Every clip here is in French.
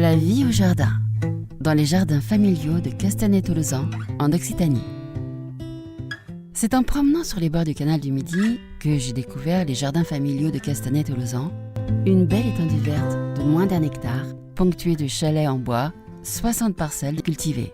La vie au jardin, dans les jardins familiaux de Castanet-Tolosan, en Occitanie. C'est en promenant sur les bords du canal du Midi que j'ai découvert les jardins familiaux de Castanet-Tolosan, une belle étendue verte de moins d'1 hectare, ponctuée de chalets en bois, 60 parcelles cultivées.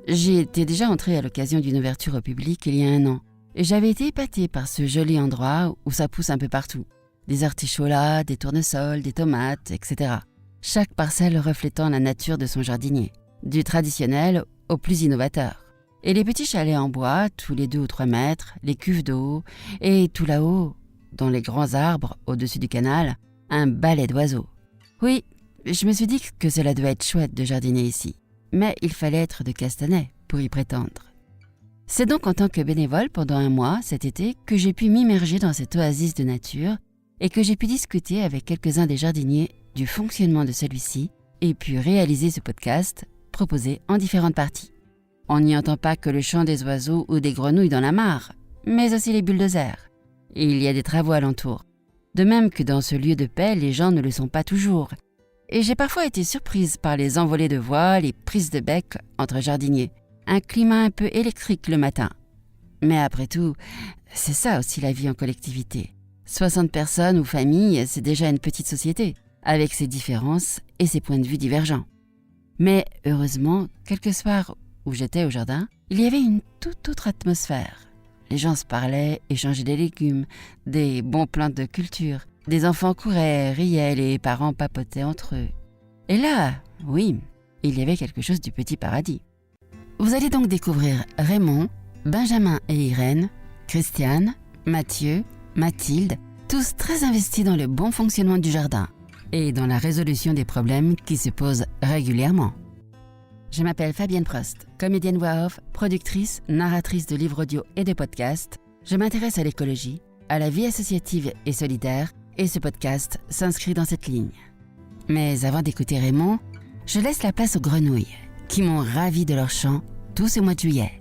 J'y étais déjà entrée à l'occasion d'une ouverture au public il y a 1 an, et j'avais été épatée par ce joli endroit où ça pousse un peu partout. Des artichauts là, des tournesols, des tomates, etc. Chaque parcelle reflétant la nature de son jardinier, du traditionnel au plus innovateur. Et les petits chalets en bois, tous les 2 ou 3 mètres, les cuves d'eau, et tout là-haut, dans les grands arbres au-dessus du canal, un balai d'oiseaux. Oui, je me suis dit que cela devait être chouette de jardiner ici, mais il fallait être de Castanet pour y prétendre. C'est donc en tant que bénévole pendant 1 mois cet été que j'ai pu m'immerger dans cette oasis de nature et que j'ai pu discuter avec quelques-uns des jardiniers du fonctionnement de celui-ci et puis réaliser ce podcast proposé en différentes parties. On n'y entend pas que le chant des oiseaux ou des grenouilles dans la mare, mais aussi les bulldozers. Et il y a des travaux alentour. De même que dans ce lieu de paix, les gens ne le sont pas toujours. Et j'ai parfois été surprise par les envolées de voix, les prises de bec entre jardiniers. Un climat un peu électrique le matin. Mais après tout, c'est ça aussi la vie en collectivité. 60 personnes ou familles, c'est déjà une petite société, avec ses différences et ses points de vue divergents. Mais heureusement, quelques soirs où j'étais au jardin, il y avait une toute autre atmosphère. Les gens se parlaient, échangeaient des légumes, des bons plans de culture. Des enfants couraient, riaient, les parents papotaient entre eux. Et là, oui, il y avait quelque chose du petit paradis. Vous allez donc découvrir Raymond, Benjamin et Irène, Christiane, Mathieu, Mathilde, tous très investis dans le bon fonctionnement du jardin et dans la résolution des problèmes qui se posent régulièrement. Je m'appelle Fabienne Prost, comédienne voix off, productrice, narratrice de livres audio et de podcasts. Je m'intéresse à l'écologie, à la vie associative et solidaire, et ce podcast s'inscrit dans cette ligne. Mais avant d'écouter Raymond, je laisse la place aux grenouilles, qui m'ont ravi de leur chant tout ce mois de juillet.